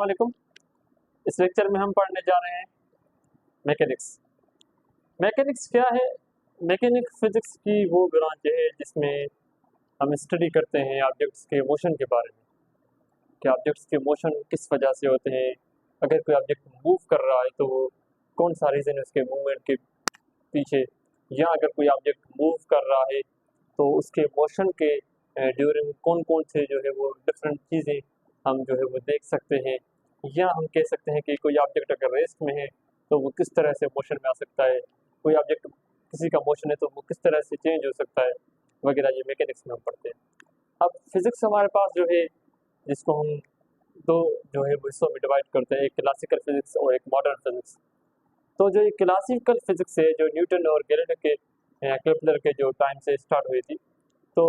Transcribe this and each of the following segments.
वालेकुम। इस लेक्चर में हम पढ़ने जा रहे हैं मैकेनिक्स। मैकेनिक्स क्या है? मैकेनिक फिजिक्स की वो ब्रांच है जिसमें हम स्टडी करते हैं ऑब्जेक्ट्स के मोशन के बारे में, कि ऑब्जेक्ट्स के मोशन किस वजह से होते हैं। अगर कोई ऑब्जेक्ट मूव कर रहा है तो वो कौन सा रीज़न है उसके मूवमेंट के पीछे, या अगर कोई ऑब्जेक्ट मूव कर रहा है तो उसके मोशन के ड्यूरिंग कौन कौन से जो है वो डिफरेंट चीज़ें हम जो है वो देख सकते हैं। या हम कह सकते हैं कि कोई ऑब्जेक्ट अगर रेस्ट में है तो वो किस तरह से मोशन में आ सकता है, कोई ऑब्जेक्ट किसी का मोशन है तो वो किस तरह से चेंज हो सकता है वगैरह। ये मैकेनिक्स में हम पढ़ते हैं। अब फिजिक्स हमारे पास जो है, जिसको हम दो जो है वो हिस्सों में डिवाइड करते हैं, एक क्लासिकल फिजिक्स और एक मॉडर्न फिजिक्स। तो जो ये क्लासिकल फिजिक्स है, जो न्यूटन और गैलीलियो के केपलर के जो टाइम से स्टार्ट हुई थी, तो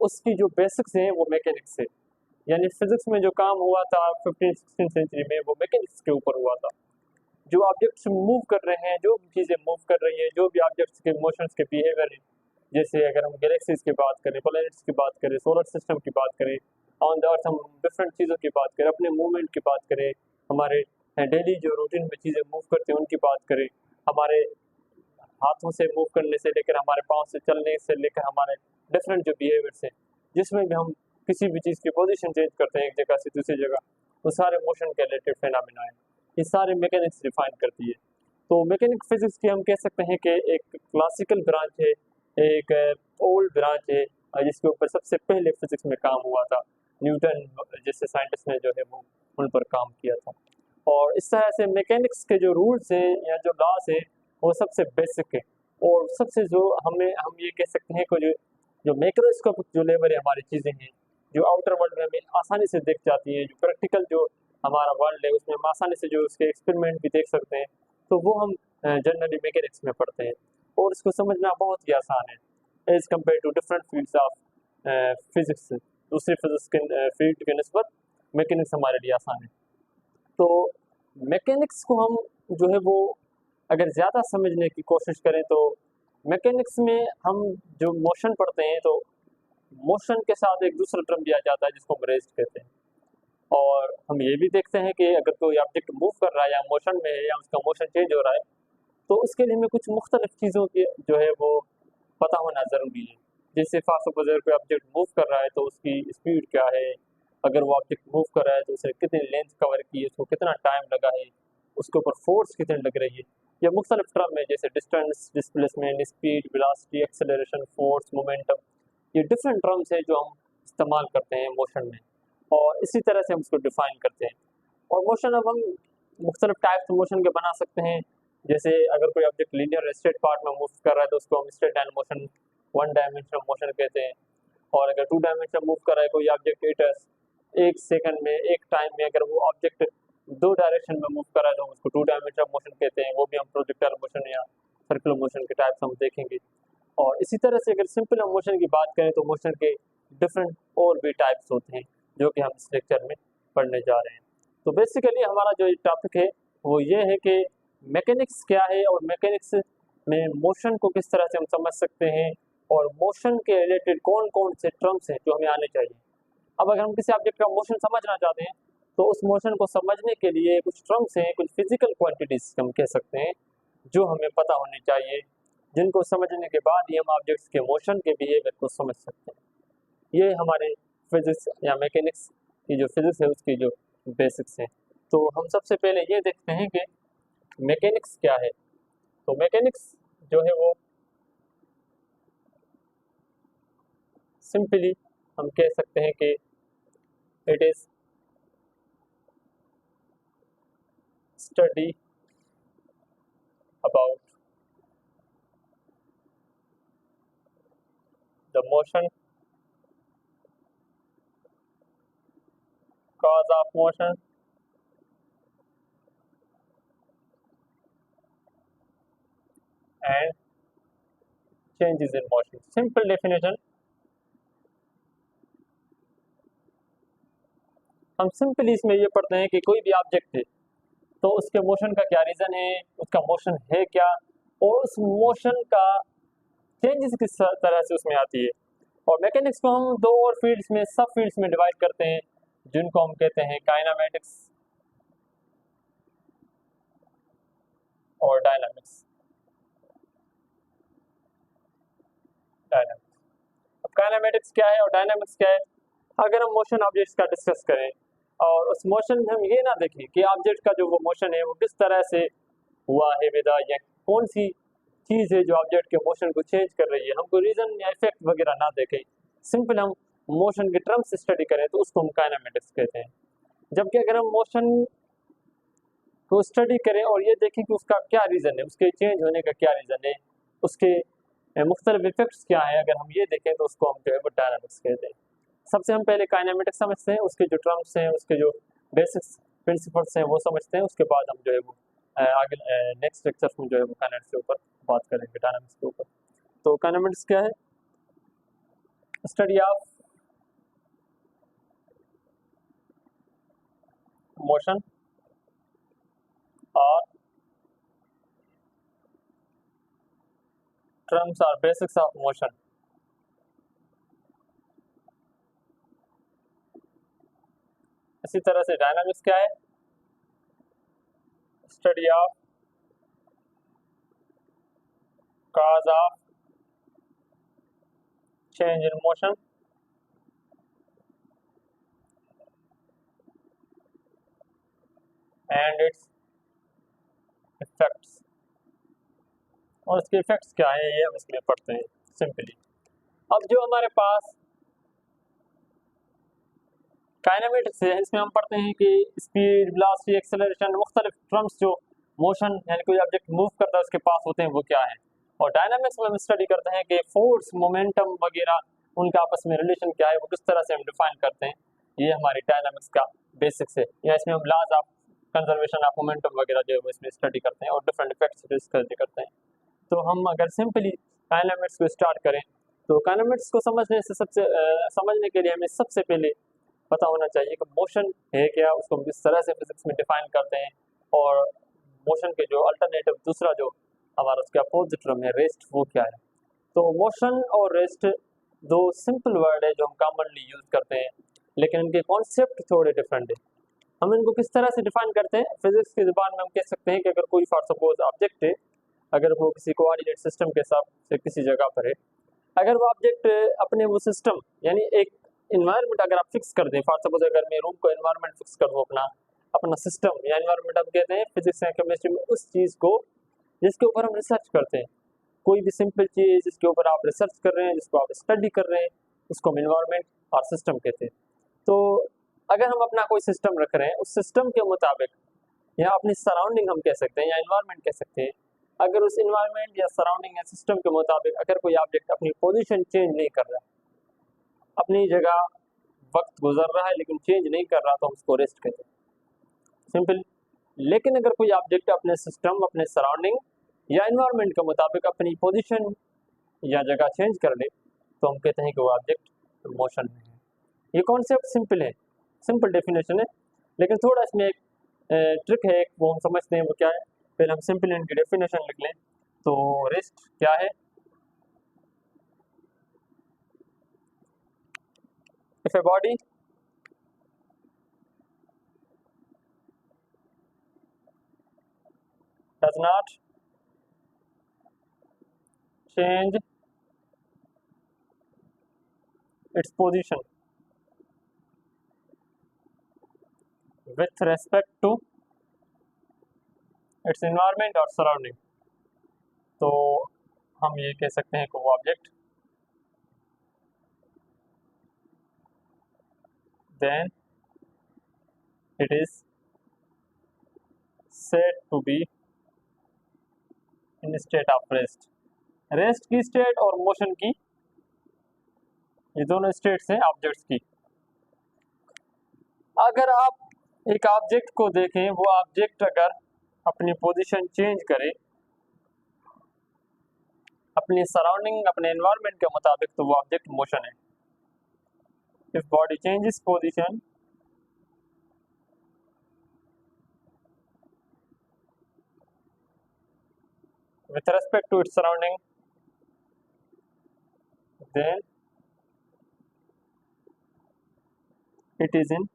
उसकी जो बेसिक्स हैं वो मैकेनिक्स है। यानी फिजिक्स में जो काम हुआ था 15-16 सेंचुरी में, वो मैकेनिक्स के ऊपर हुआ था। जो ऑब्जेक्ट्स मूव कर रहे हैं, जो भी चीज़ें मूव कर रही है, जो भी ऑब्जेक्ट्स के मोशंस के बिहेवियर है, जैसे अगर हम गैलेक्सीज की बात करें, प्लैनेट्स की बात करें, सोलर सिस्टम की बात करें, ऑन द अर्थ हम डिफरेंट चीज़ों की बात करें, अपने मूवमेंट की बात करें, हमारे डेली जो रूटीन में चीज़ें मूव करते हैं उनकी बात करें, हमारे हाथों से मूव करने से लेकर हमारे पाँव से चलने से लेकर हमारे डिफरेंट जो बिहेवियर्स हैं, जिसमें भी हम किसी भी चीज़ की पोजीशन चेंज करते हैं एक जगह से दूसरी जगह, वो सारे मोशन के रिलेटेड फिनोमेना है। ये सारे मैकेनिक्स डिफाइन करती है। तो मैकेनिक फिजिक्स की हम कह सकते हैं कि एक क्लासिकल ब्रांच है, एक ओल्ड ब्रांच है, जिसके ऊपर सबसे पहले फिजिक्स में काम हुआ था। न्यूटन जैसे साइंटिस्ट ने जो है वो उन पर काम किया था। और इस तरह से मैकेनिक्स के जो रूल्स हैं या जो लॉज हैं वो सबसे बेसिक है। और सबसे जो हम ये कह सकते हैं कि जो जो मैक्रोस्कोपिक जो लेवल है हमारी चीज़ें हैं, जो आउटर वर्ल्ड में हमें आसानी से दिख जाती है, जो प्रैक्टिकल जो हमारा वर्ल्ड है उसमें हम आसानी से जो उसके एक्सपेरिमेंट भी देख सकते हैं, तो वो हम जनरली मैकेनिक्स में पढ़ते हैं। और इसको समझना बहुत ही आसान है as compare to different fields of physics. दूसरी फिजिक्स के फील्ड के नस्बत मैकेनिक्स हमारे लिए आसान है। तो मैकेनिक्स को हम जो है वो अगर ज़्यादा समझने की कोशिश करें तो मैकेनिक्स में हम जो मोशन पढ़ते हैं, तो मोशन के साथ एक दूसरा टर्म दिया जाता है जिसको हम रेस्ट कहते हैं। और हम ये भी देखते हैं कि अगर कोई ऑब्जेक्ट मूव कर रहा है या मोशन में है या उसका मोशन चेंज हो रहा है, तो उसके लिए हमें कुछ मुख्तलिफ चीज़ों की जो है वो पता होना ज़रूरी है। जैसे फास्ट सपोज कोई ऑब्जेक्ट मूव कर रहा है तो उसकी स्पीड क्या है, अगर वो ऑब्जेक्ट मूव कर रहा है तो उसे कितनी लेंथ कवर की है, उसको कितना टाइम लगा है, उसके ऊपर फोर्स कितनी लग रही है। या मुख्तलिफ टर्म है जैसे distance, displacement, speed, velocity, acceleration, force, momentum. ये डिफरेंट टर्म्स है जो हम इस्तेमाल करते हैं मोशन में, और इसी तरह से हम उसको डिफाइन करते हैं। और मोशन अब हम मुख्तलिफ टाइप्स मोशन के बना सकते हैं। जैसे अगर कोई ऑब्जेक्ट लीनियर स्ट्रेट पार्ट में मूव कर रहा है तो उसको हम straight line motion, one dimensional motion कहते हैं। और अगर टू डायमेंशनल मूव कर रहा है कोई ऑब्जेक्ट, इट एक सेकंड में, एक टाइम में अगर वो ऑब्जेक्ट दो डायरेक्शन में मूव कर रहा है तो उसको टू डायमेंशनल मोशन कहते हैं। वो भी हम प्रोजेक्टाइल मोशन या सर्कुलर मोशन के टाइप्स हम देखेंगे। और इसी तरह से अगर सिंपल हम मोशन की बात करें तो मोशन के डिफरेंट और भी टाइप्स होते हैं जो कि हम इस लेक्चर में पढ़ने जा रहे हैं। तो बेसिकली हमारा जो टॉपिक है वो ये है कि मैकेनिक्स क्या है, और मैकेनिक्स में मोशन को किस तरह से हम समझ सकते हैं, और मोशन के रिलेटेड कौन कौन से टर्म्स हैं जो हमें आने चाहिए। अब अगर हम किसी ऑब्जेक्ट का मोशन समझना चाहते हैं तो उस मोशन को समझने के लिए कुछ टर्म्स हैं, कुछ फिजिकल क्वांटिटीज हम कह सकते हैं जो हमें पता होनी चाहिए, जिनको समझने के बाद ही हम ऑब्जेक्ट्स के मोशन के बिहेवियर को समझ सकते हैं। ये हमारे फिजिक्स या मैकेनिक्स की जो फिजिक्स है उसकी जो बेसिक्स हैं। तो हम सबसे पहले ये देखते हैं कि मैकेनिक्स क्या है। तो मैकेनिक्स जो है वो सिंपली हम कह सकते हैं कि it is study about the motion, cause of motion, and changes in motion. Simple definition, हम सिंपली इसमें ये पढ़ते हैं कि कोई भी ऑब्जेक्ट है तो उसके मोशन का क्या रीजन है, उसका मोशन है क्या, और उस मोशन का चेंजेस किस तरह से उसमें आती है। और मैकेनिक्स को हम दो और फील्ड्स में, सब फील्ड्स में डिवाइड करते हैं, जिनको हम कहते हैं काइनेमेटिक्स और डायनामिक्स। डायनामिक्स, अब काइनेमेटिक्स क्या है और डायनामिक्स क्या है? अगर हम मोशन ऑब्जेक्ट्स का डिस्कस करें और उस मोशन में हम ये ना देखें कि ऑब्जेक्ट का जो वो मोशन है वो किस तरह से हुआ है विदा, या कौन सी चीज़ है जो ऑब्जेक्ट के मोशन को चेंज कर रही है, हमको रीजन या इफेक्ट वगैरह ना देखें, सिंपल हम मोशन के टर्म्स स्टडी करें तो उसको हम काइनेमेटिक्स कहते हैं। जबकि अगर हम मोशन को स्टडी करें और ये देखें कि उसका क्या रीज़न है, उसके चेंज होने का क्या रीज़न है, उसके मुख्तलिफ इफेक्ट्स क्या है, अगर हम ये देखें तो उसको हम जो है वो डायनामिक्स कहते हैं। सबसे हम पहले काइनेमेटिक्स समझते हैं, उसके जो टर्म्स हैं, उसके जो बेसिक्स प्रिंसिपल्स हैं वो समझते हैं, उसके बाद हम जो है वो आगे नेक्स्ट लेक्चर में जो है वो काइनेटिक्स के ऊपर बात करेंगे, डायनामिक्स के ऊपर। तो काइनेमेटिक्स क्या है? स्टडी ऑफ मोशन और टर्म्स और बेसिक्स ऑफ मोशन। इसी तरह से डायनामिक्स क्या है? Study of cause of change in motion and its effects, और इसके इफेक्ट्स क्या है ये हम इसमें पढ़ते हैं सिंपली। अब जो हमारे पास काइनेमेटिक्स है इसमें हम पढ़ते हैं कि स्पीड, वेलोसिटी, एक्सेलरेशन, मुख्तलिफ टर्म्स जो मोशन यानी कोई ऑब्जेक्ट मूव करता है उसके पास होते हैं वो क्या है। और डायनामिक्स में हम स्टडी करते हैं कि फोर्स, मोमेंटम वगैरह उनका आपस में रिलेशन क्या है, वो किस तरह से हम डिफाइन करते हैं। ये हमारी डायनामिक्स का बेसिक्स है, या इसमें हम laws of conservation of momentum वगैरह जो है वो इसमें स्टडी करते हैं और डिफरेंट इफेक्ट्स स्टडी करते हैं। तो हम अगर सिंपली काइनेमेटिक्स को स्टार्ट करें तो काइनेमेटिक्स को समझने के लिए हमें सबसे पहले पता होना चाहिए कि मोशन है क्या, उसको हम किस तरह से फिजिक्स में डिफाइन करते हैं, और मोशन के जो अल्टरनेटिव दूसरा जो हमारा उसका अपोजिट टर्म है रेस्ट, वो क्या है। तो मोशन और रेस्ट दो सिंपल वर्ड है जो हम कॉमनली यूज करते हैं, लेकिन इनके कॉन्सेप्ट थोड़े डिफरेंट है। हम इनको किस तरह से डिफाइन करते हैं? फिजिक्स की जुबान में हम कह सकते हैं कि अगर कोई फॉर सपोज ऑब्जेक्ट है, अगर वो किसी कोऑर्डिनेट सिस्टम के हिसाब से किसी जगह पर है, अगर वो ऑब्जेक्ट अपने वो सिस्टम यानी एक इन्वायरमेंट अगर आप फिक्स कर दें, फॉर सपोज अगर मैं रूम को इन्वायरमेंट फिक्स कर दूं, अपना अपना सिस्टम या इन्वायरमेंट हम कहते हैं फिजिक्स या केमिस्ट्री में उस चीज़ को जिसके ऊपर हम रिसर्च करते हैं, कोई भी सिंपल चीज़ जिसके ऊपर आप रिसर्च कर रहे हैं, जिसको आप स्टडी कर रहे हैं, उसको हम इन्वायरमेंट और सिस्टम कहते हैं। तो अगर हम अपना कोई सिस्टम रख रहे हैं, उस सिस्टम के मुताबिक या अपनी सराउंडिंग हम कह सकते हैं या इन्वायरमेंट कह सकते हैं, अगर उस इन्वायरमेंट या सराउंडिंग या सिस्टम के मुताबिक अगर कोई ऑब्जेक्ट अपनी पोजीशन चेंज नहीं कर रहा, अपनी जगह वक्त गुजर रहा है लेकिन चेंज नहीं कर रहा, तो हम उसको रेस्ट कहते हैं, सिंपल। लेकिन अगर कोई ऑब्जेक्ट अपने सिस्टम, अपने सराउंडिंग या इन्वायरमेंट के मुताबिक अपनी पोजीशन या जगह चेंज कर ले, तो हम कहते हैं कि वो ऑब्जेक्ट मोशन में है। ये कॉन्सेप्ट सिंपल है, सिंपल डेफिनेशन है, लेकिन थोड़ा इसमें एक ट्रिक है, वो हम समझते हैं वो क्या है। पहले हम सिंपल इनकी डेफिनेशन लिख लें। तो रेस्ट क्या है? If a body does not change its position with respect to its environment or surrounding, तो हम ये कह सकते हैं कि वो object then it is said to be in state of rest। Rest की स्टेट और मोशन की, ये दोनों स्टेट्स हैं ऑब्जेक्ट्स की। अगर आप एक ऑब्जेक्ट को देखें, वो ऑब्जेक्ट अगर अपनी पोजीशन चेंज करे अपनी सराउंडिंग, अपने एनवायरनमेंट के मुताबिक, तो वो ऑब्जेक्ट मोशन है। If body changes position with respect to its surrounding, then it is in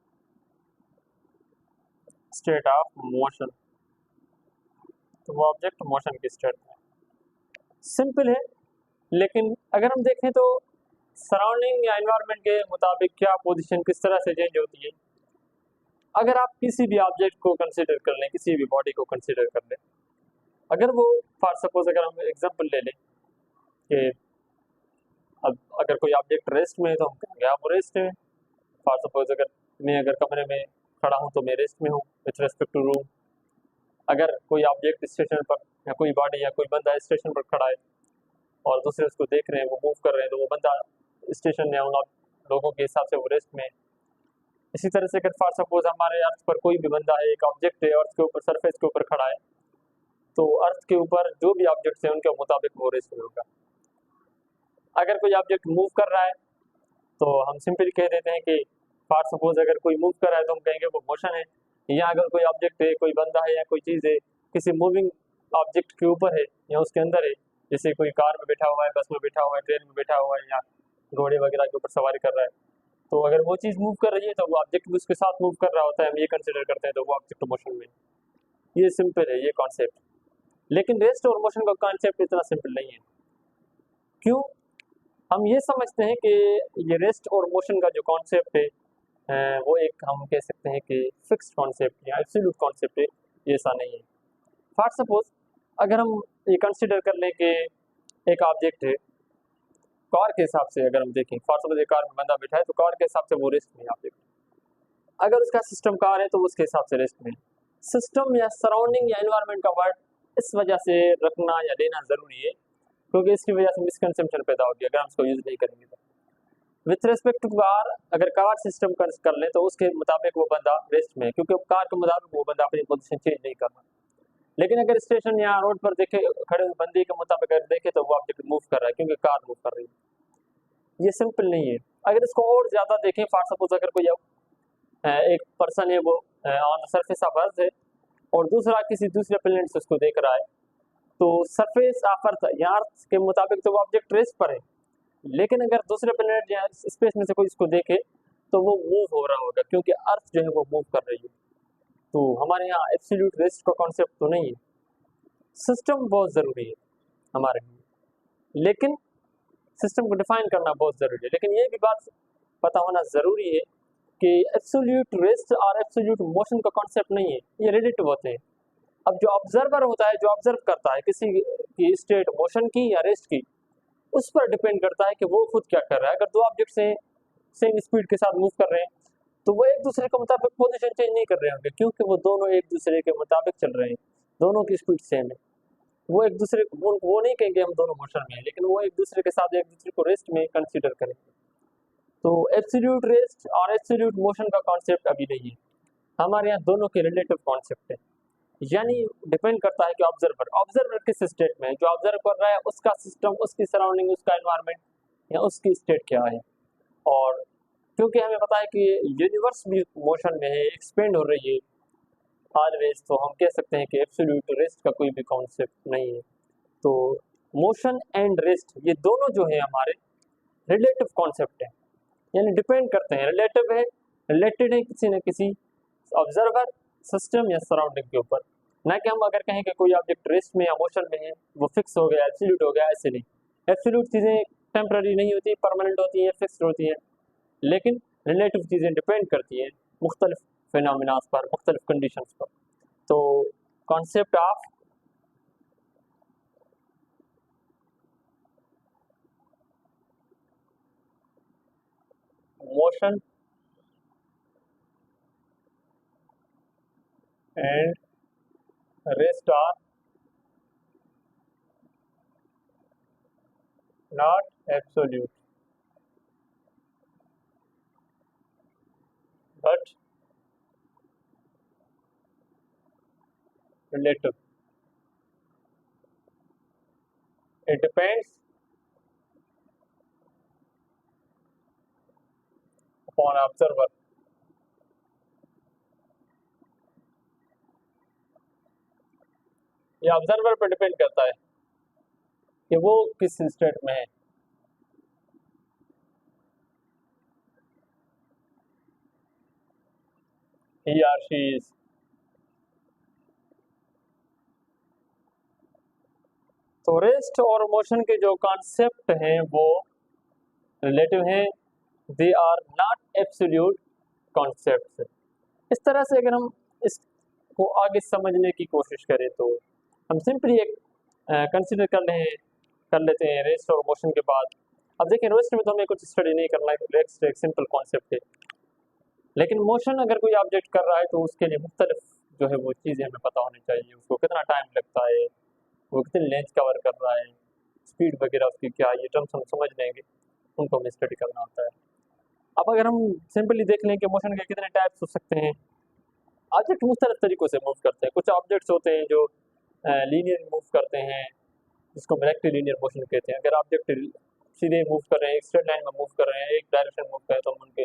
state of motion। तो वो ऑब्जेक्ट मोशन की स्टेट में। सिंपल है, लेकिन अगर हम देखें तो सराउंडिंग या एनवायरनमेंट के मुताबिक क्या पोजीशन किस तरह से चेंज होती है। अगर आप किसी भी ऑब्जेक्ट को कंसीडर कर लें, किसी भी बॉडी को कंसीडर कर लें, अगर वो फॉर सपोज अगर हम एग्जांपल ले लें कि अब अगर कोई ऑब्जेक्ट रेस्ट में है तो हम कहेंगे आप रेस्ट है। फॉर सपोज अगर कमरे में खड़ा हूँ तो मैं रेस्ट में हूँ विथ रेस्पेक्ट टू रूम। अगर कोई ऑब्जेक्ट स्टेशन पर या कोई बॉडी या कोई बंदा स्टेशन पर खड़ा है और दूसरे उसको देख रहे हैं, वो मूव कर रहे हैं, तो वो बंदा स्टेशन या उन लोगों के हिसाब से वो रेस्ट में है। इसी तरह से अगर फॉर सपोज हमारे अर्थ पर कोई भी बंदा है, एक ऑब्जेक्ट है अर्थ के ऊपर सरफेस के ऊपर खड़ा है, तो अर्थ के ऊपर जो भी ऑब्जेक्ट्स हैं उनके मुताबिक वो रेस्ट में होगा। अगर कोई ऑब्जेक्ट मूव कर रहा है तो हम सिंपली कह देते हैं कि फॉर सपोज अगर कोई मूव कर रहा है तो हम कहेंगे वो मोशन है। या अगर कोई ऑब्जेक्ट है, कोई बंदा है या कोई चीज़ है किसी मूविंग ऑब्जेक्ट के ऊपर है या उसके अंदर है, जैसे कोई कार में बैठा हुआ है, बस में बैठा हुआ है, ट्रेन में बैठा हुआ है या घोड़े वगैरह के ऊपर सवारी कर रहा है, तो अगर वो चीज़ मूव कर रही है तो वो ऑब्जेक्ट भी उसके साथ मूव कर रहा होता है, हम ये कंसिडर करते हैं, तो वो ऑब्जेक्ट मोशन में। ये सिंपल है ये कॉन्सेप्ट। लेकिन रेस्ट और मोशन का कॉन्सेप्ट इतना सिंपल नहीं है। क्यों? हम ये समझते हैं कि ये रेस्ट और मोशन का जो कॉन्सेप्ट है वो एक हम कह सकते हैं कि फिक्स्ड कॉन्सेप्ट या एब्सोल्यूट कॉन्सेप्ट है, ये ऐसा नहीं है। फॉर सपोज अगर हम ये कंसिडर कर लें कि एक ऑब्जेक्ट है, कार के हिसाब से अगर हम देखें, फॉर सपोज एक कार में बंदा बैठा है तो कार के हिसाब से वो रेस्ट में है ऑब्जेक्ट। अगर उसका सिस्टम कार है तो उसके हिसाब से रेस्ट में। सिस्टम या सराउंडिंग या एनवायरनमेंट का वर्ड इस वजह से रखना या लेना ज़रूरी है क्योंकि इसकी वजह से मिसकंसेप्शन पैदा होगी अगर हम इसको यूज़ नहीं करेंगे तो। विथ रिस्पेक्ट टू कार, अगर कार सिस्टम कर लें तो उसके मुताबिक वो बंदा रेस्ट में है क्योंकि कार के मुताबिक वो बंदा अपनी पोजीशन चेंज नहीं कर रहा। लेकिन अगर स्टेशन या रोड पर देखे खड़े हुए बंदे के मुताबिक अगर देखे तो वो ऑब्जेक्ट मूव कर रहा है क्योंकि कार मूव कर रही है। ये सिंपल नहीं है। अगर इसको और ज़्यादा देखें, फॉर सपोज अगर कोई एक पर्सन है वो on the surface of earth है और दूसरा किसी दूसरे प्लेनेट से उसको देख रहा है, तो सरफेस ऑफ अर्थ या अर्थ के मुताबिक तो वो ऑब्जेक्ट रेस्ट पर है, लेकिन अगर दूसरे प्लेनेट या स्पेस में से कोई इसको देखे तो वो मूव हो रहा होगा क्योंकि अर्थ जो है वो मूव कर रही है। तो हमारे यहाँ एब्सोल्यूट रेस्ट का कॉन्सेप्ट तो नहीं है। सिस्टम बहुत ज़रूरी है हमारे लिए, लेकिन सिस्टम को डिफाइन करना बहुत ज़रूरी है। लेकिन ये भी बात पता होना ज़रूरी है कि एब्सोल्यूट रेस्ट और एब्सोल्यूट मोशन का कॉन्सेप्ट नहीं है, ये रिलेटिव होते हैं। अब जो ऑब्जर्वर होता है, जो ऑब्जर्व करता है किसी की स्टेट मोशन की या रेस्ट की, उस पर डिपेंड करता है कि वो खुद क्या कर रहा है। अगर दो ऑब्जेक्ट से सेम स्पीड के साथ मूव कर रहे हैं तो वो एक दूसरे के मुताबिक पोजीशन चेंज नहीं कर रहे होंगे क्योंकि वो दोनों एक दूसरे के मुताबिक चल रहे हैं, दोनों की स्पीड सेम है। वो एक दूसरे वो नहीं कहेंगे हम दोनों मोशन में हैं, लेकिन वो एक दूसरे के साथ एक दूसरे को रेस्ट में कंसीडर करेंगे। तो एब्सोल्यूट रेस्ट और एब्सोल्यूट मोशन का कॉन्सेप्ट अभी नहीं है हमारे यहाँ, दोनों के रिलेटिव कॉन्सेप्ट है। यानी डिपेंड करता है कि ऑब्जर्वर किस स्टेट में है, जो ऑब्जर्व कर रहा है उसका सिस्टम, उसकी सराउंडिंग, उसका एनवायरनमेंट या उसकी स्टेट क्या है। और क्योंकि हमें पता है कि यूनिवर्स भी मोशन में है, एक्सपेंड हो रही है ऑलवेज, तो हम कह सकते हैं कि एब्सोल्यूट रेस्ट का कोई भी कॉन्सेप्ट नहीं है। तो मोशन एंड रेस्ट ये दोनों जो है हमारे रिलेटिव कॉन्सेप्ट है, यानी डिपेंड करते हैं, रिलेटिव है, रिलेटेड है किसी न किसी ऑब्जर्वर, सिस्टम या सराउंडिंग के ऊपर। ना कि हम अगर कहें कि कोई ऑब्जेक्ट रेस्ट में या मोशन में है वो फिक्स हो गया, एब्सोल्यूट हो गया, ऐसे नहीं। एब्सोल्यूट चीज़ें टेम्पररी नहीं होती, परमानेंट होती हैं, फिक्स्ड होती हैं, लेकिन रिलेटिव चीज़ें डिपेंड करती हैं मुख्तलिफ फिनोमिनास पर, मुख्तलिफ कंडीशंस पर। तो concept of motion and rest are not absolute but relative. It depends upon observer. ये ऑब्जर्वर पर डिपेंड करता है कि वो किस स्टेट में है। He or she is तो रेस्ट और मोशन के जो कॉन्सेप्ट हैं वो रिलेटिव हैं, they are not absolute concepts. इस तरह से अगर हम इसको आगे समझने की कोशिश करें तो हम सिंपली एक कंसिडर कर लेते हैं रेस्ट और मोशन के बाद। अब देखिए रेस्ट में तो हमें कुछ स्टडी नहीं करना है, रेस्ट एक सिंपल कॉन्सेप्ट है, लेकिन मोशन अगर कोई ऑब्जेक्ट कर रहा है तो उसके लिए मुख्तलिफ जो है वो चीज़ें हमें पता होनी चाहिए। उसको कितना टाइम लगता है, वो कितनी लेंथ कवर कर रहा है, स्पीड वगैरह उसकी क्या, ये टर्म्स हम समझ लेंगे, उनको हमें स्टडी करना होता है। अब अगर हम सिंपली देख लें कि मोशन के कितने टाइप्स हो सकते हैं। ऑब्जेक्ट मुख्तलिफ तरीक़ों से मूव करते हैं। कुछ ऑब्जेक्ट्स होते हैं जो लीनियर मूव करते हैं, जिसको हम रेक्टिलिनियर मोशन कहते हैं। अगर ऑब्जेक्ट सीधे मूव कर रहे हैं, एक स्ट्रेट लाइन में मूव कर रहे हैं, एक डायरेक्शन मूव कर रहे हैं, तो हम उनके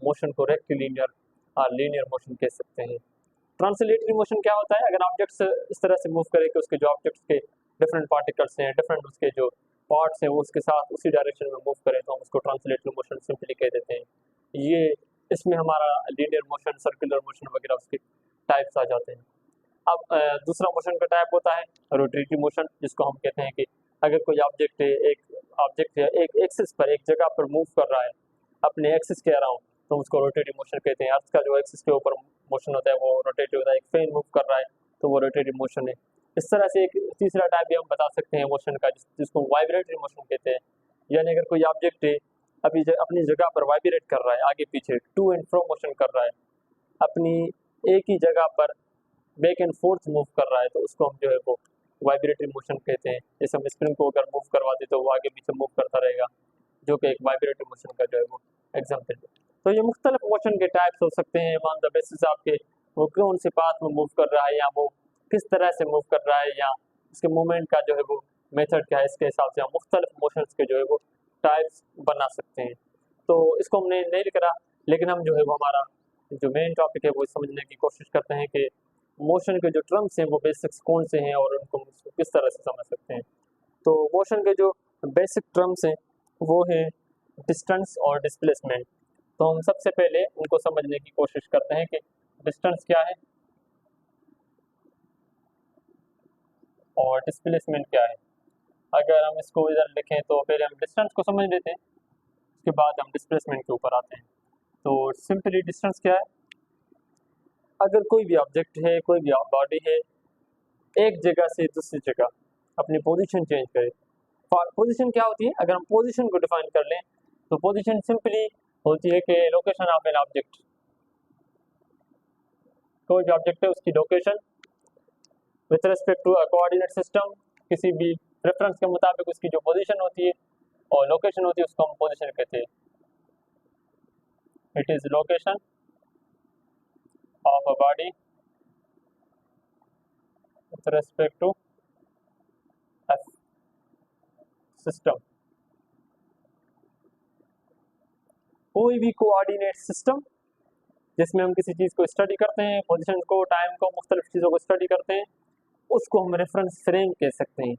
मोशन को रेक्टिलिनियर और लीनियर मोशन कह सकते हैं। ट्रांसलेटरी मोशन क्या होता है? अगर ऑब्जेक्ट्स इस तरह से मूव करें कि उसके जो ऑब्जेक्ट्स के डिफरेंट पार्टिकल्स हैं, डिफरेंट उसके जो पार्ट्स हैं, वो उसके साथ उसी डायरेक्शन में मूव करें तो हम उसको ट्रांसलेटरी मोशन सिंपली कह देते हैं। ये इसमें हमारा लीनियर मोशन, सर्कुलर मोशन वगैरह उसके टाइप्स आ जाते हैं। अब दूसरा मोशन का टाइप होता है रोटेटरी मोशन, जिसको हम कहते हैं कि अगर कोई ऑब्जेक्ट एक एक्सिस पर, एक जगह पर मूव कर रहा है अपने एक्सिस के अराउंड, तो उसको रोटेटरी मोशन कहते हैं। अर्थ का जो एक्सिस के ऊपर मोशन होता है वो रोटेटरी होता है। एक फैन मूव कर रहा है तो वो रोटेटरी मोशन है। इस तरह से एक तीसरा टाइप भी हम बता सकते हैं मोशन का, जिसको वाइब्रेटरी मोशन कहते हैं। यानी अगर कोई ऑब्जेक्ट अपनी जगह पर वाइब्रेट कर रहा है, आगे पीछे टू एंड फ्रो मोशन कर रहा है, अपनी एक ही जगह पर बैक एंड फोर्थ मूव कर रहा है, तो उसको हम जो है वो वाइब्रेटरी मोशन कहते हैं। जैसे हम स्प्रिंग को अगर मूव करवाते तो वो आगे पीछे मूव करता रहेगा, जो कि एक वाइब्रेटरी मोशन का जो है वो एग्जाम्पल है। तो ये मुख्तलिफ मोशन के टाइप्स हो सकते हैं ऑन द बेसिस आपके वो कौन से पाथ में मूव कर रहा है, या वो किस तरह से मूव कर रहा है, या उसके मूवमेंट का जो है वो मेथड क्या है। इसके हिसाब से हम मुख्तलिफ मोशंस के जो है वो टाइप्स बना सकते हैं। तो इसको हमने नहीं करा, लेकिन हम जो है वो हमारा जो मेन टॉपिक है वो समझने की कोशिश करते हैं कि मोशन के जो टर्म्स हैं वो बेसिक्स कौन से हैं और उनको किस तरह से समझ सकते हैं। तो मोशन के जो बेसिक टर्म्स हैं वो है डिस्टेंस और डिस्प्लेसमेंट। तो हम सबसे पहले उनको समझने की कोशिश करते हैं कि डिस्टेंस क्या है और डिस्प्लेसमेंट क्या है। अगर हम इसको इधर लिखें तो पहले हम डिस्टेंस को समझ लेते हैं, उसके बाद हम डिस्प्लेसमेंट के ऊपर आते हैं। तो सिंपली डिस्टेंस क्या है? अगर कोई भी ऑब्जेक्ट है, कोई भी बॉडी है, एक जगह से दूसरी जगह अपनी पोजीशन चेंज करे। पोजीशन क्या होती है? अगर हम पोजीशन को डिफाइन कर लें तो पोजीशन सिंपली होती है कि लोकेशन ऑफ एन ऑब्जेक्ट। कोई भी ऑब्जेक्ट है उसकी location with respect to a coordinate system, किसी भी रेफरेंस के मुताबिक उसकी जो पोजीशन होती है और लोकेशन होती है उसको हम पोजीशन कहते हैं। It is location of a body with respect to a system। कोई भी कोऑर्डिनेट सिस्टम जिसमें हम किसी चीज़ को स्टडी करते हैं, पोजीशन को, टाइम को, मुख्तलिफ चीज़ों को स्टडी करते हैं, उसको हम रेफरेंस फ्रेम कह सकते हैं।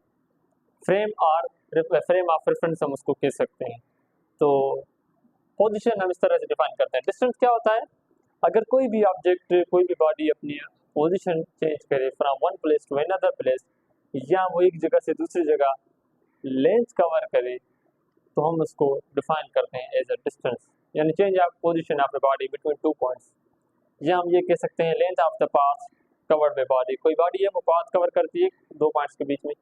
फ्रेम ऑफ रेफरेंस हम उसको कह सकते हैं। तो पोजीशन हम इस तरह से डिफाइन करते हैं। डिस्टेंस क्या होता है? अगर कोई भी ऑब्जेक्ट, कोई भी बॉडी अपनी पोजीशन चेंज करे from one place to another place, या वो एक जगह से दूसरी जगह लेंथ कवर करे, तो हम उसको डिफाइन करते हैं एज अ डिस्टेंस। यानी change of position of the body between 2 points, या हम ये कह सकते हैं length of the path covered by body. कोई बॉडी है वो पाथ कवर करती है 2 पॉइंट्स के बीच में,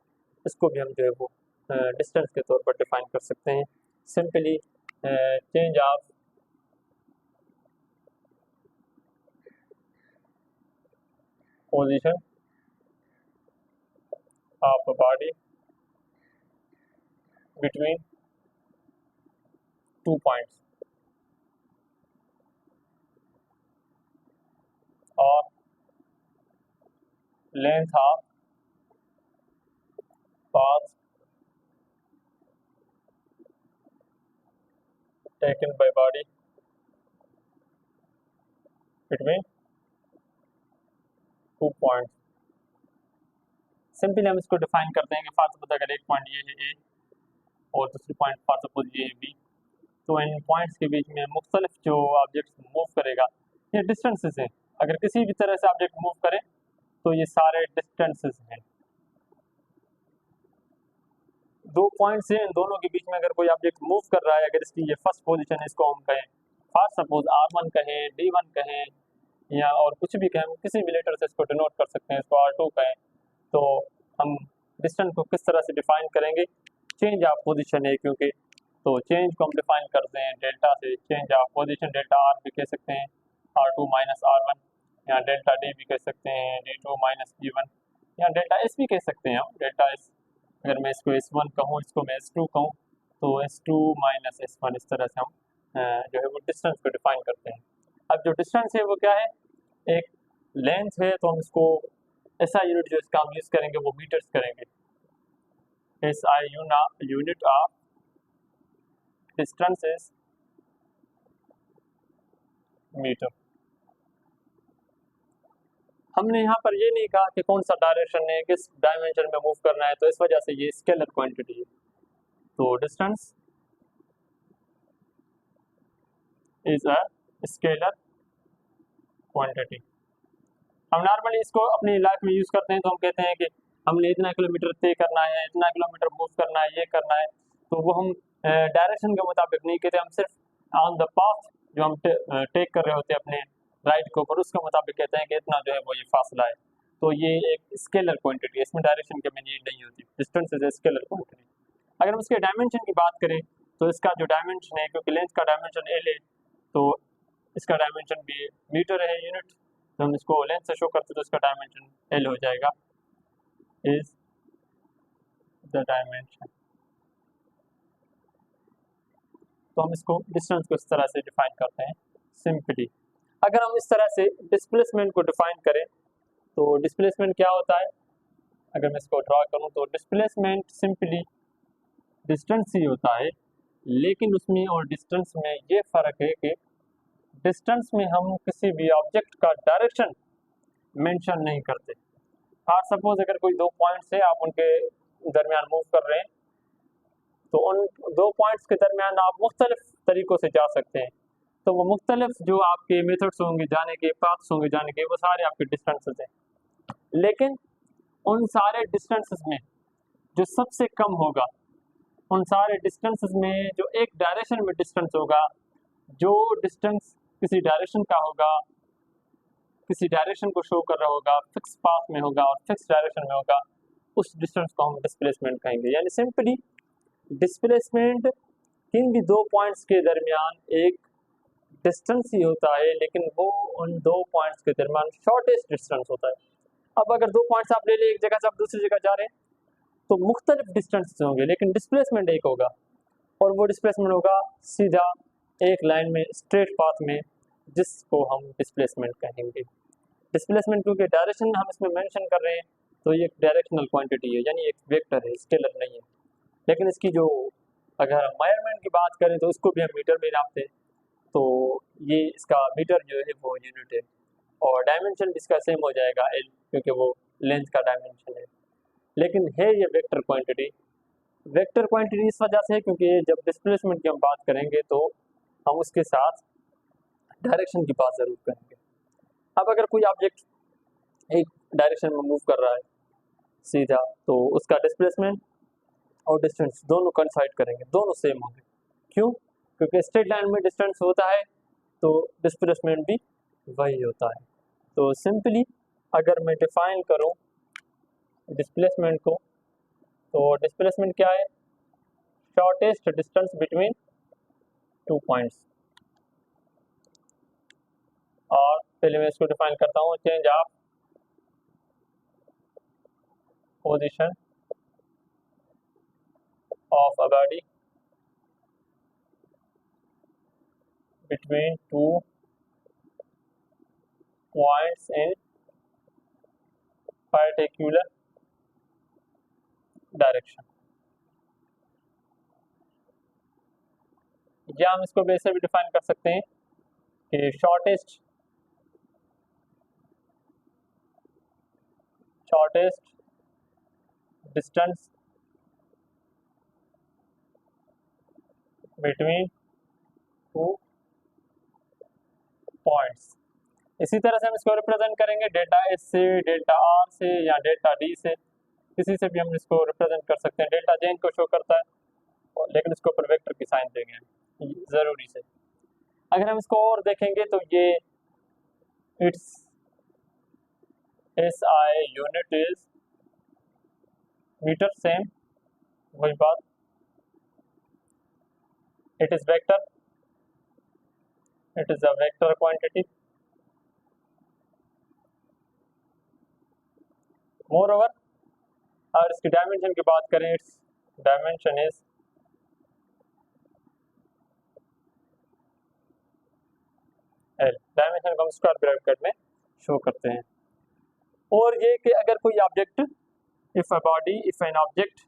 इसको भी हम जो है वो डिस्टेंस के तौर पर डिफाइन कर सकते हैं। Simply change of position of a body between 2 points, और length of path taken by body between 2 points। Simply हम इसको डिफाइन करते हैं कि फॉर सपोज अगर एक पॉइंट ये है ए और दूसरी पॉइंट फॉर सपोज ये है बी, तो इन पॉइंट्स के बीच में मुख्तलिफ जो ऑब्जेक्ट मूव करेगा ये डिस्टेंसेस हैं। अगर किसी भी तरह से ऑब्जेक्ट मूव करे तो ये सारे डिस्टेंसेस हैं। पॉइंट्स हैं, इन दोनों के बीच में अगर कोई ऑब्जेक्ट मूव कर रहा है, अगर इसकी ये फर्स्ट पोजीशन है, इसको हम कहें फॉर सपोज R1 कहें, D1 कहें या और कुछ भी कहें, किसी भी लेटर से इसको डिनोट कर सकते हैं, इसको R2 कहें, तो हम डिस्टेंस को किस तरह से डिफाइन करेंगे, चेंज ऑफ पोजीशन है क्योंकि, तो चेंज को हम डिफाइन करते हैं डेल्टा से, change of position delta R भी कह सकते हैं, R2 माइनस R1, या डेल्टा D भी कह सकते हैं, D2 माइनस D1, या डेल्टा S भी कह सकते हैं हम, डेल्टा S, अगर मैं इसको S1 कहूँ, इसको मैं S2 कहूँ, तो S2 माइनस S1, इस तरह से हम जो है वो डिस्टेंस को डिफाइन करते हैं। अब जो डिस्टेंस है वो क्या है, एक लेंथ है, तो हम इसको ऐसा यूनिट जो इसका हम यूज करेंगे वो मीटर्स करेंगे, SI unit of distance is meter. हमने यहाँ पर ये नहीं कहा कि कौन सा डायरेक्शन है, किस डायमेंशन में मूव करना है, तो इस वजह से ये स्केलर क्वांटिटी है। तो distance is a scalar quantity. हम नॉर्मली इसको अपनी लाइफ में यूज करते हैं, तो हम कहते हैं कि हमने इतना किलोमीटर तय करना है, इतना किलोमीटर मूव करना है, ये करना है, तो वो हम डायरेक्शन के मुताबिक नहीं कहते, हम सिर्फ ऑन द पाथ जो हम टेक कर रहे होते हैं अपने राइड के ऊपर, उसके मुताबिक कहते हैं कि इतना जो है वो ये फासला है। तो ये एक स्केलर क्वांटिटी है, इसमें डायरेक्शन की हमें नीड नहीं होती, distance is a scalar quantity. अगर हम इसके डायमेंशन की बात करें, तो इसका जो डायमेंशन है, क्योंकि लेंथ का डायमेंशन L है, तो इसका डायमेंशन भी मीटर है यूनिट, तो हम इसको लेंथ से शो करते, तो इसका डायमेंशन L हो जाएगा, इज द डायमेंशन। तो हम इसको डिस्टेंस को इस तरह से डिफाइन करते हैं सिंपली। अगर हम इस तरह से डिस्प्लेसमेंट को डिफाइन करें, तो डिस्प्लेसमेंट क्या होता है, अगर मैं इसको ड्रॉ करूं, तो डिस्प्लेसमेंट सिंपली डिस्टेंस ही होता है, लेकिन उसमें और डिस्टेंस में ये फर्क है कि डिस्टेंस में हम किसी भी ऑब्जेक्ट का डायरेक्शन मेंशन नहीं करते। फॉर सपोज अगर कोई दो पॉइंट्स है, आप उनके दरमियान मूव कर रहे हैं, तो उन दो पॉइंट्स के दरमियान आप मुख्तलिफ तरीकों से जा सकते हैं, तो वो मुख्तलिफ जो आपके मेथड्स होंगे जाने के, पाथ्स होंगे जाने के, वो सारे आपके डिस्टेंसेस हैं, लेकिन उन सारे डिस्टेंसेस में जो सबसे कम होगा, उन सारे डिस्टेंसेस में जो एक डायरेक्शन में डिस्टेंस होगा, जो डिस्टेंस किसी डायरेक्शन का होगा, किसी डायरेक्शन को शो कर रहा होगा, फिक्स पाथ में होगा और फिक्स डायरेक्शन में होगा, उस डिस्टेंस को हम डिस्प्लेसमेंट कहेंगे। यानी सिंपली डिस्प्लेसमेंट किन भी दो पॉइंट्स के दरमियान एक डिस्टेंस ही होता है, लेकिन वो उन दो पॉइंट्स के दरमियान शॉर्टेस्ट डिस्टेंस होता है। अब अगर दो पॉइंट्स आप ले लें, एक जगह से आप दूसरी जगह जा रहे हैं, तो मुख्तलिफ डिस्टेंस होंगे, लेकिन डिस्प्लेसमेंट एक होगा, और वो डिस्प्लेसमेंट होगा सीधा एक लाइन में, स्ट्रेट पाथ में, जिसको हम डिस्प्लेसमेंट कहेंगे। डिस्प्लेसमेंट क्योंकि डायरेक्शन हम इसमें मेंशन कर रहे हैं, तो ये एक डायरेक्शनल क्वांटिटी है, यानी एक वेक्टर है, स्केलर नहीं है। लेकिन इसकी जो अगर हम मेजरमेंट की बात करें, तो उसको भी हम मीटर में नापते हैं, तो ये इसका मीटर जो है वो यूनिट है, और डायमेंशन इसका सेम हो जाएगा L, क्योंकि वो लेंथ का डायमेंशन है। लेकिन है ये वेक्टर क्वांटिटी। वेक्टर क्वांटिटी इस वजह से है क्योंकि जब डिस्प्लेसमेंट की हम बात करेंगे, तो हम उसके साथ डायरेक्शन की बात ज़रूर करेंगे। अब अगर कोई ऑब्जेक्ट एक डायरेक्शन में मूव कर रहा है सीधा, तो उसका डिस्प्लेसमेंट और डिस्टेंस दोनों कंसाइड करेंगे, दोनों सेम होंगे। क्यों? क्योंकि स्ट्रेट लाइन में डिस्टेंस होता है, तो डिस्प्लेसमेंट भी वही होता है। तो सिंपली अगर मैं डिफाइन करूं डिस्प्लेसमेंट को, तो डिस्प्लेसमेंट क्या है, shortest distance between two points. और पहले मैं इसको डिफाइन करता हूँ, change of position of a body between two points in particular direction. या हम इसको वैसे भी डिफाइन कर सकते हैं कि shortest distance between two points. इसी तरह से हम इसको रिप्रेजेंट करेंगे डेल्टा S से, डेल्टा R से, या डेल्टा D से। किसी से भी हम इसको रिप्रेजेंट कर सकते हैं। डेल्टा जे को शो करता है लेकिन उसके ऊपर वेक्टर की साइन देंगे जरूरी से। अगर हम इसको और देखेंगे तो ये it's S I unit is meter, same वही बात। It is vector, it is a vector quantity. Moreover अगर इसकी डायमेंशन की बात करें, it's dimension is L. Dimension को हम स्क्वायर ब्रैकेट में शो करते हैं। और ये कि अगर कोई object, if a body, if an object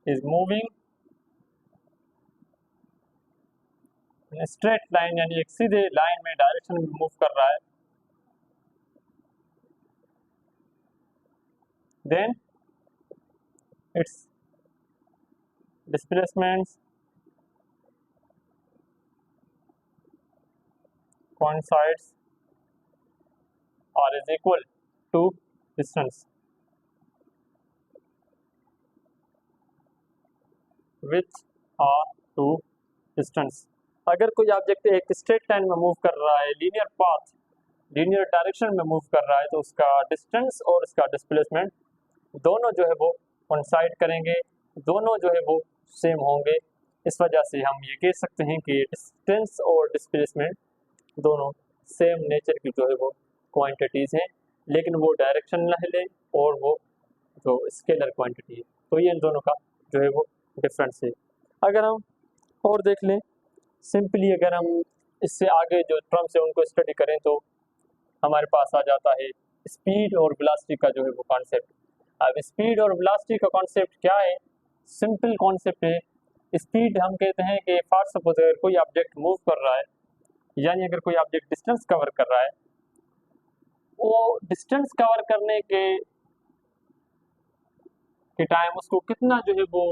is moving in straight line, यानी एक सीधे लाइन में डायरेक्शन में मूव कर रहा है, then its displacements coincides or is equal to distance with or to distance। अगर कोई ऑब्जेक्ट एक स्ट्रेट लाइन में मूव कर रहा है, लीनियर पाथ, लीनियर डायरेक्शन में मूव कर रहा है, तो उसका डिस्टेंस और उसका डिस्प्लेसमेंट दोनों जो है वो कोइंसाइड करेंगे, दोनों जो है वो सेम होंगे। इस वजह से हम ये कह सकते हैं कि डिस्टेंस और डिस्प्लेसमेंट दोनों सेम नेचर की जो है वो क्वांटिटीज़ हैं, लेकिन वो डायरेक्शनल है और वो जो स्केलर क्वांटिटी है। तो ये इन दोनों का जो है वो डिफरेंस है। अगर हम और देख लें सिंपली, अगर हम इससे आगे जो टर्म्स है उनको स्टडी करें तो हमारे पास आ जाता है स्पीड और वेलोसिटी का जो है वो कॉन्सेप्ट। अब स्पीड और वेलोसिटी का कॉन्सेप्ट क्या है? सिंपल कॉन्सेप्ट है। स्पीड हम कहते हैं कि फॉर सपोज अगर कोई ऑब्जेक्ट मूव कर रहा है, यानी अगर कोई ऑब्जेक्ट डिस्टेंस कवर कर रहा है, वो डिस्टेंस कवर करने के टाइम उसको कितना जो है वो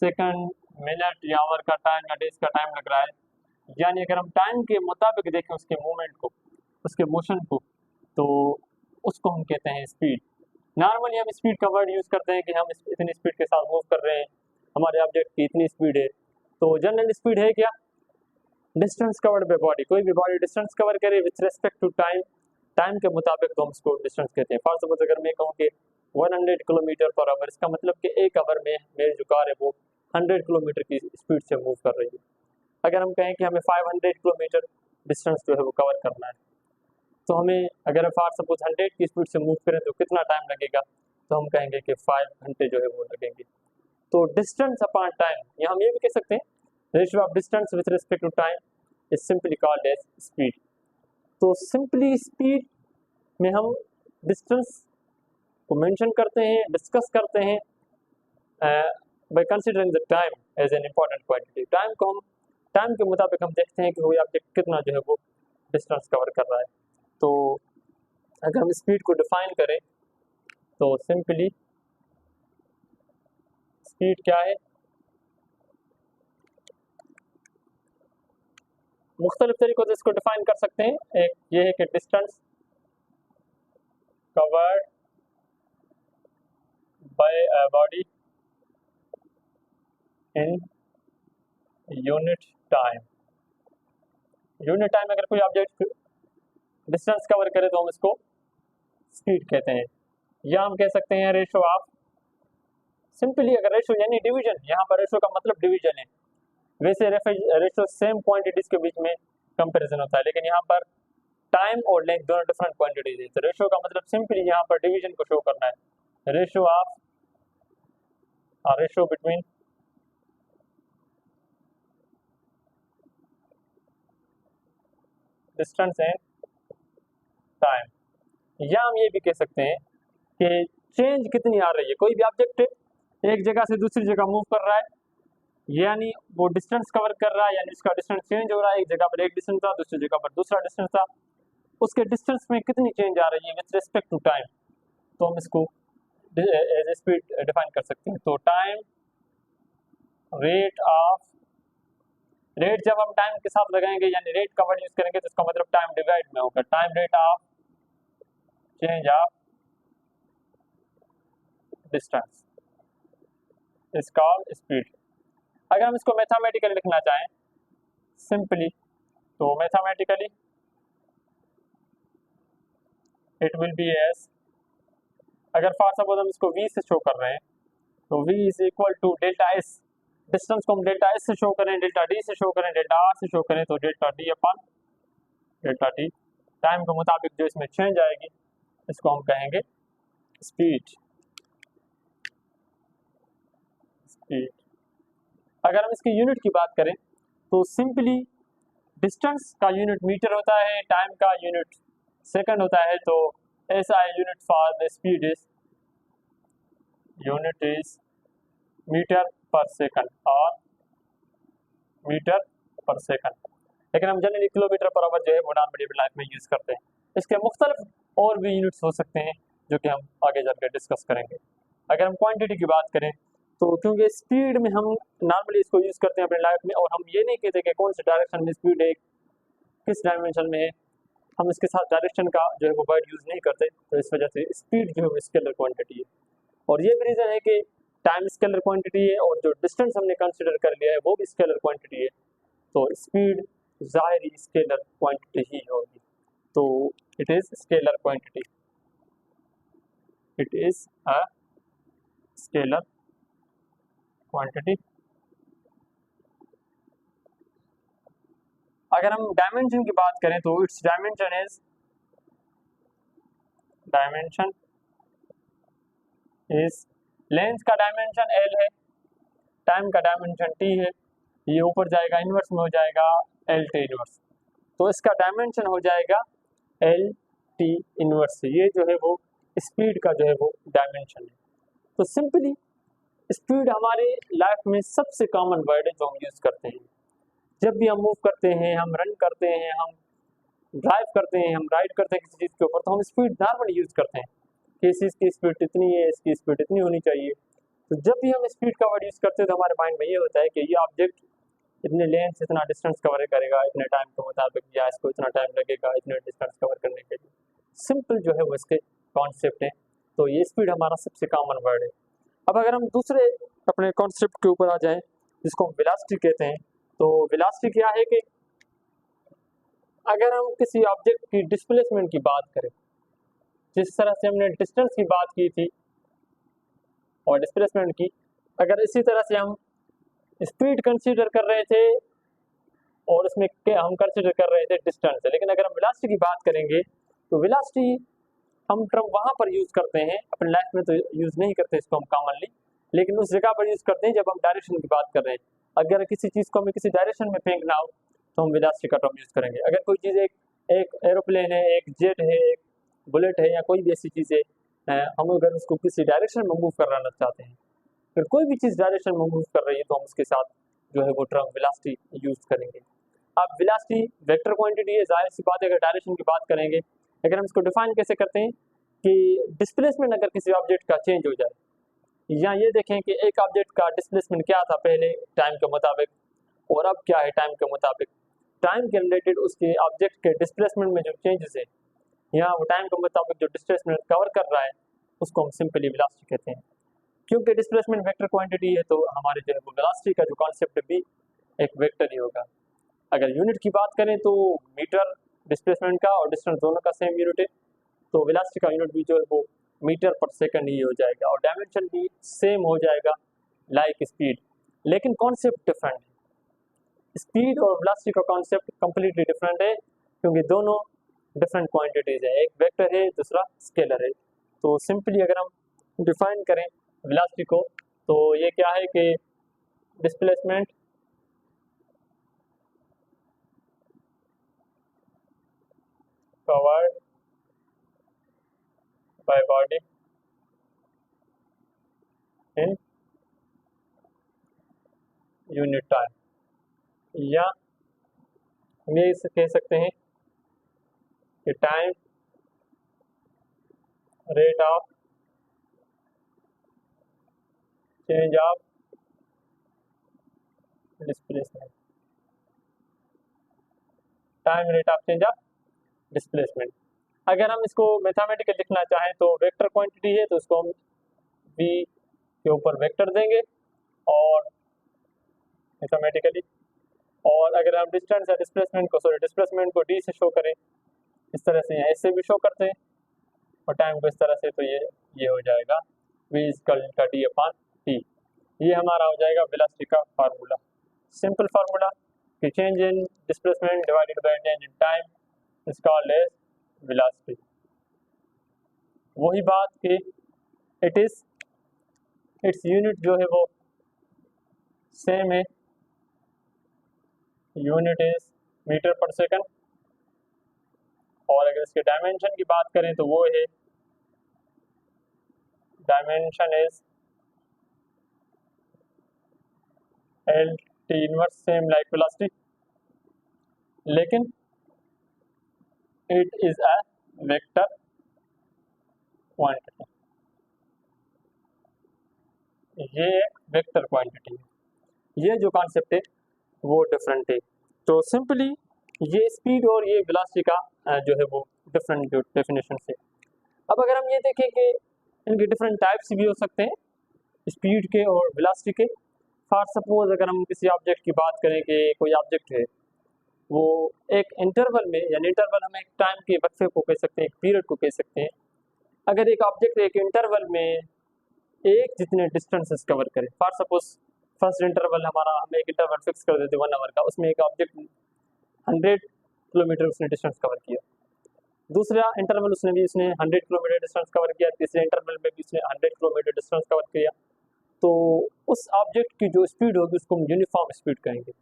सेकंड, मिनट या आवर का टाइम या डेज का टाइम लग रहा है, यानी अगर हम टाइम के मुताबिक देखें उसके मूवमेंट को, उसके मोशन को, तो उसको हम कहते हैं स्पीड। नॉर्मली हम स्पीड का वर्ड यूज़ करते हैं कि हम इतनी स्पीड के साथ मूव कर रहे हैं, हमारे ऑब्जेक्ट की इतनी स्पीड है। तो जनरल स्पीड है क्या? Distance covered by body. कोई भी बॉडी डिस्टेंस कवर करे with respect to time, time के मुताबिक तो हम उसको डिस्टेंस कहते हैं। फॉर सपोज अगर मैं कहूँ कि 100 किलोमीटर पर आवर, इसका मतलब कि एक आवर में मेरी जो कार है वो 100 किलोमीटर की स्पीड से मूव कर रही है। अगर हम कहें कि हमें 500 किलोमीटर डिस्टेंस जो है वो कवर करना है, तो हमें अगर फॉर सपोज 100 की स्पीड से मूव करें तो कितना टाइम लगेगा? तो हम कहेंगे कि 5 घंटे जो है वो लगेंगे। तो डिस्टेंस अपॉन टाइम, या हम ये भी कह सकते हैं ratio of distance with respect to time is simply called as speed. तो सिंपली स्पीड में हम डिस्टेंस को मेंशन करते हैं, डिस्कस करते हैं by considering the time as an important quantity. Time को हम टाइम के मुताबिक हम देखते हैं कि वो ऑब्जेक्ट कितना जो है वो डिस्टेंस कवर कर रहा है। तो अगर हम स्पीड को डिफाइन करें तो सिंपली स्पीड क्या है? मुख्तलिफ तरीकों से इसको डिफाइन कर सकते हैं। एक ये है कि distance covered bye a body in unit time. Unit time अगर कोई ऑब्जेक्ट डिस्टेंस कवर करे तो हम इसको स्पीड कहते हैं। या हम कह सकते हैं रेशो ऑफ, सिंपली अगर रेशो यानी डिवीजन, यहाँ पर रेशो का मतलब डिवीजन है। वैसे रेशो सेम क्वांटिटीज के बीच में कंपैरिजन होता है, लेकिन यहाँ पर टाइम और लेंथ दोनों डिफरेंट क्वांटिटीज है। तो रेशो का मतलब सिंपली यहाँ पर डिवीजन को शो करना है। Ratio of ratio between distance and time. या हम ये भी कह सकते हैं कि चेंज कितनी आ रही है। कोई भी ऑब्जेक्ट एक जगह से दूसरी जगह मूव कर रहा है, यानी वो डिस्टेंस कवर कर रहा है, यानी उसका डिस्टेंस चेंज हो रहा है। एक जगह पर एक डिस्टेंस था, दूसरी जगह पर दूसरा डिस्टेंस था, उसके डिस्टेंस में कितनी चेंज आ रही है विथ रिस्पेक्ट टू टाइम, तो हम इसको एज ए स्पीड डिफाइन कर सकते हैं। तो टाइम रेट ऑफ, रेट जब हम टाइम के साथ लगाएंगे यानी रेट का वर्ड यूज करेंगे तो इसका मतलब टाइम डिवाइड में होगा। Time rate of change of distance is called speed. अगर हम इसको मैथमेटिकली लिखना चाहें सिंपली, तो mathematically it will be as, अगर फॉर सपोज हम इसको v से शो कर रहे हैं तो v is equal to delta S, डिस्टेंस को हम डेल्टा एस से शो करें, डेल्टा डी से शो करें, डेल्टा आर से शो करें, तो delta D upon delta T, time के मुताबिक जो इसमें चेंज आएगी इसको हम कहेंगे स्पीड। स्पीड अगर हम इसकी यूनिट की बात करें तो सिंपली डिस्टेंस का यूनिट मीटर होता है, टाइम का यूनिट सेकंड होता है, तो ऐसा unit for the speed is unit is meter per second और मीटर पर सेकंड, लेकिन हम जनरली किलोमीटर पर आवर जो है वो नॉर्मली लाइफ में यूज करते हैं। इसके मुख्तलिफ और भी यूनिट्स हो सकते हैं जो कि हम आगे चल कर डिस्कस करेंगे। अगर हम क्वांटिटी की बात करें तो क्योंकि स्पीड में हम नॉर्मली इसको यूज करते हैं अपने लाइफ में, और हम ये नहीं कहते कि कौन से डायरेक्शन में स्पीड है, किस डायमेंशन में है, हम इसके साथ डायरेक्शन का जो है वो वर्ड यूज नहीं करते, तो इस वजह से स्पीड जो है वो स्केलर क्वांटिटी है। और ये भी रीजन है कि टाइम स्केलर क्वांटिटी है और जो डिस्टेंस हमने कंसिडर कर लिया है वो भी स्केलर क्वांटिटी है, तो स्पीड ज़ाहिरी स्केलर क्वांटिटी ही होगी, तो it is scalar quantity, it is a scalar quantity. अगर हम डायमेंशन की बात करें तो इट्स डायमेंशन इज लेंथ का डायमेंशन एल है, टाइम का डायमेंशन टी है, ये ऊपर जाएगा इनवर्स में हो जाएगा एल टी इनवर्स, तो इसका डायमेंशन हो जाएगा एल टी इनवर्स, ये जो है वो स्पीड का जो है वो डायमेंशन है। तो सिंपली स्पीड हमारे लाइफ में सबसे कॉमन वर्ड है जो हम यूज करते हैं, जब भी हम मूव करते हैं, हम रन करते हैं, हम ड्राइव करते हैं, हम राइड करते हैं किसी चीज़ के ऊपर, तो हम स्पीड नॉर्मली यूज करते हैं कि इस चीज़ की स्पीड इतनी है, इसकी स्पीड इतनी होनी चाहिए। तो जब भी हम स्पीड का वर्ड यूज करते हैं तो हमारे माइंड में ये होता है कि ये ऑब्जेक्ट इतने लेंथ इतना डिस्टेंस कवर करेगा इतने टाइम के मुताबिक, या इसको इतना टाइम लगेगा इतने डिस्टेंस कवर करने के लिए। सिंपल जो है वो इसके कॉन्सेप्ट है, तो ये स्पीड हमारा सबसे कॉमन वर्ड है। अब अगर हम दूसरे अपने कॉन्सेप्ट के ऊपर आ जाएं जिसको हम वेलोसिटी कहते हैं, तो वेलोसिटी क्या है कि अगर हम किसी ऑब्जेक्ट की डिस्प्लेसमेंट की बात करें, जिस तरह से हमने डिस्टेंस की बात की थी और डिस्प्लेसमेंट की, अगर इसी तरह से हम स्पीड कंसीडर कर रहे थे और उसमें हम कंसीडर कर रहे थे डिस्टेंस, लेकिन अगर हम वेलोसिटी की बात करेंगे तो वेलोसिटी हम टर्म वहाँ पर यूज करते हैं, अपने लाइफ में तो यूज नहीं करते इसको हम कॉमनली, लेकिन उस जगह पर यूज करते हैं जब हम डायरेक्शन की बात कर रहे हैं। अगर किसी चीज़ को हमें किसी डायरेक्शन में फेंकना हो तो हम वेलोसिटी का टर्म यूज करेंगे। अगर कोई चीज़ एक एरोप्लेन है, एक जेट है, एक बुलेट है, या कोई भी ऐसी चीज़ है, हम अगर उसको किसी डायरेक्शन में मूव कराना चाहते हैं, फिर कोई भी चीज़ डायरेक्शन में मूव कर रही है तो हम उसके साथ जो है वो टर्म वेलोसिटी यूज करेंगे। अब वेलोसिटी वेक्टर क्वांटिटी है, जाहिर सी बात है, अगर डायरेक्शन की बात करेंगे, अगर हम इसको डिफाइन कैसे करते हैं कि डिस्प्लेसमेंट अगर किसी ऑब्जेक्ट का चेंज हो जाए, या ये देखें कि एक ऑब्जेक्ट का डिस्प्लेसमेंट क्या था पहले टाइम के मुताबिक और अब क्या है टाइम के मुताबिक, टाइम के रिलेटेड उसके ऑब्जेक्ट के डिस्प्लेसमेंट में जो चेंजेस है या वो टाइम के मुताबिक जो डिस्प्लेसमेंट कवर कर रहा है उसको हम सिंपली वेलोसिटी कहते हैं। क्योंकि डिस्प्लेसमेंट वेक्टर क्वांटिटी है तो हमारे जो है वो वेलोसिटी का जो कॉन्सेप्ट भी एक वेक्टर ही होगा। अगर यूनिट की बात करें तो मीटर डिस्प्लेसमेंट का और डिस्टेंस दोनों का सेम यूनिट है, तो वेलोसिटी का यूनिट भी जो है वो मीटर पर सेकंड ही हो जाएगा और डायमेंशन भी सेम हो जाएगा लाइक स्पीड, लेकिन कॉन्सेप्ट डिफरेंट है। स्पीड और वेलोसिटी का कॉन्सेप्ट कंप्लीटली डिफरेंट है क्योंकि दोनों डिफरेंट क्वांटिटीज है, एक वेक्टर है दूसरा स्केलर है। तो सिंपली अगर हम डिफाइन करें वेलोसिटी को तो ये क्या है कि displacement covered by body in unit time, या हम ये कह सकते हैं कि time rate of change of displacement, time rate of change of displacement. अगर हम इसको मैथमेटिकल लिखना चाहें तो वेक्टर क्वांटिटी है तो इसको हम v के ऊपर वेक्टर देंगे और मैथमेटिकली, और अगर हम डिस्टेंस या डिस्प्लेसमेंट को d से शो करें इस तरह से, यहाँ ऐसे भी शो करते हैं और टाइम को इस तरह से, तो ये हो जाएगा v equal d upon t। ये हमारा हो जाएगा वेलोसिटी का फार्मूला, सिंपल फार्मूला कि change in displacement divided by change in time is called as velocity. वही बात कि इट्स यूनिट जो है वो सेम है, unit is meter per second, और अगर इसके डायमेंशन की बात करें तो वो है dimension is L T inverse, same like velocity, लेकिन it is a vector quantity, ये एक वेक्टर क्वांटिटी है। ये जो कॉन्सेप्ट है वो डिफरेंट है। तो सिंपली ये स्पीड और ये वेलोसिटी का जो है वो डिफरेंट जो डेफिनेशन है। अब अगर हम ये देखें कि इनके डिफरेंट टाइप्स भी हो सकते हैं स्पीड के और वेलोसिटी के। फॉर सपोज अगर हम किसी ऑब्जेक्ट की बात करें कि कोई ऑब्जेक्ट है वो एक इंटरवल में, यानी इंटरवल हम एक टाइम के वक्फे को कह सकते हैं, एक पीरियड को कह सकते हैं। अगर एक ऑब्जेक्ट एक इंटरवल में एक जितने डिस्टेंसेस कवर करे, फॉर सपोज फर्स्ट इंटरवल हमारा, हम एक इंटरवल फिक्स कर देते 1 आवर का, उसमें एक ऑब्जेक्ट 100 किलोमीटर उसने डिस्टेंस कवर किया, दूसरा इंटरवल उसने 100 किलोमीटर डिस्टेंस कवर किया, तीसरे इंटरवल में भी उसने 100 किलोमीटर डिस्टेंस कवर किया, तो उस ऑब्जेक्ट की जो स्पीड होगी उसको हम यूनिफॉर्म स्पीड कहेंगे।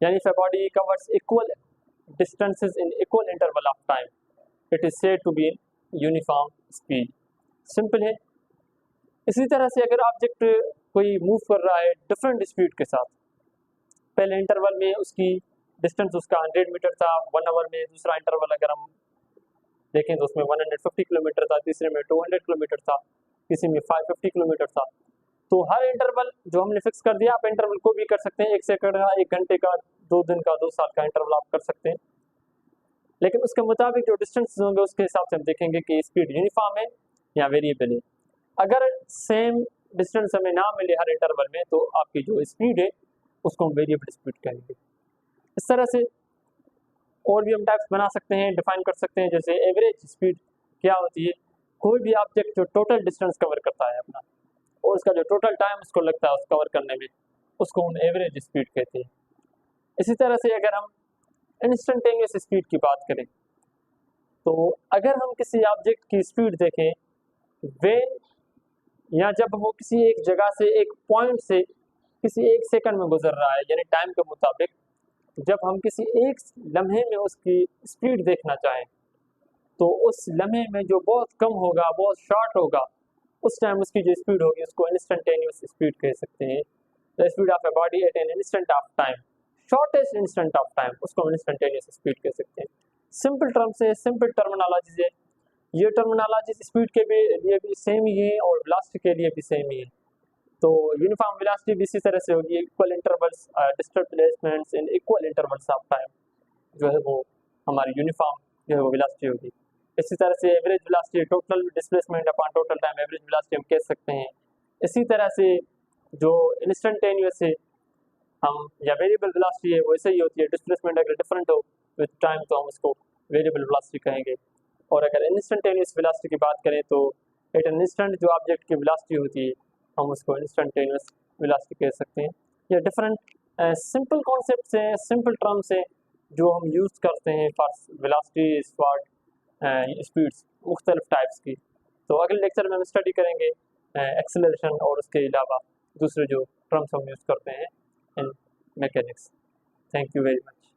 यानी if a body covers equal distances in equal interval of time it is said to be in uniform speed. Simple है। इसी तरह से अगर ऑब्जेक्ट कोई मूव कर रहा है डिफरेंट स्पीड के साथ, पहले इंटरवल में उसकी डिस्टेंस उसका 100 मीटर था 1 आवर में, दूसरा इंटरवल अगर हम देखें तो उसमें 150 किलोमीटर था, तीसरे में 200 किलोमीटर था, किसी में 550 किलोमीटर था। तो हर इंटरवल जो हमने फिक्स कर दिया, आप इंटरवल को भी कर सकते हैं, 1 सेकंड का, 1 घंटे का, 2 दिन का, 2 साल का इंटरवल आप कर सकते हैं, लेकिन उसके मुताबिक जो डिस्टेंस होंगे उसके हिसाब से हम देखेंगे कि स्पीड यूनिफॉर्म है या वेरिएबल है। अगर सेम डिस्टेंस हमें ना मिले हर इंटरवल में तो आपकी जो स्पीड है उसको हम वेरिएबल स्पीड कहेंगे। इस तरह से और भी हम टाइप्स बना सकते हैं, डिफाइन कर सकते हैं। जैसे एवरेज स्पीड क्या होती है, कोई भी ऑब्जेक्ट जो टोटल डिस्टेंस कवर करता है अपना और उसका जो टोटल टाइम उसको लगता है उस कवर करने में, उसको हम एवरेज स्पीड कहते हैं। इसी तरह से अगर हम इंस्टेंटेनियस स्पीड की बात करें तो अगर हम किसी ऑब्जेक्ट की स्पीड देखें व्हेन, या जब वो किसी एक जगह से, एक पॉइंट से किसी एक सेकंड में गुजर रहा है, यानी टाइम के मुताबिक जब हम किसी एक लम्हे में उसकी स्पीड देखना चाहें तो उस लम्हे में जो बहुत कम होगा, बहुत शॉर्ट होगा, उस टाइम उसकी जो स्पीड होगी उसको इंस्टेंटेनियस स्पीड कह सकते हैं। The speed of a body at an instant of time, shortest instant of time, उसको हम इंस्टेंटेनियस स्पीड कह सकते हैं। सिंपल टर्म से, सिंपल टर्मिनोलॉजी है। ये टर्मिनोलॉजी स्पीड के भी लिए भी सेम ही है और वेलोसिटी के लिए भी सेम ही है। तो यूनिफॉर्म वेलोसिटी भी इसी तरह से होगी, equal intervals, displacements in equal intervals of time, जो है वो हमारी यूनिफॉर्म जो है वो वेलोसिटी होगी। इसी तरह से average velocity total displacement upon total time average velocity हम कह सकते हैं। इसी तरह से जो इंस्टेंटेनियस है हम, या वेरिएबल वेलोसिटी है वो ऐसे ही होती है, डिस्प्लेसमेंट अगर डिफरेंट हो विद टाइम तो हम उसको वेरिएबल वेलोसिटी कहेंगे। और अगर इंस्टेंटेनियस वेलोसिटी की बात करें तो एट एन इंस्टेंट जो ऑब्जेक्ट की वेलोसिटी होती है हम उसको इंस्टेंटेनियस वेलोसिटी कह सकते हैं। ये डिफरेंट सिंपल कॉन्सेप्ट्स हैं, सिंपल टर्म्स हैं जो हम यूज़ करते हैं फॉर वेलोसिटी, फॉर स्पीड्स मुख्तलिफ टाइप्स की। तो अगले लेक्चर में हम स्टडी करेंगे एक्सेलरेशन और उसके अलावा दूसरे जो टर्म्स हम यूज़ करते हैं in mechanics. Thank you very much.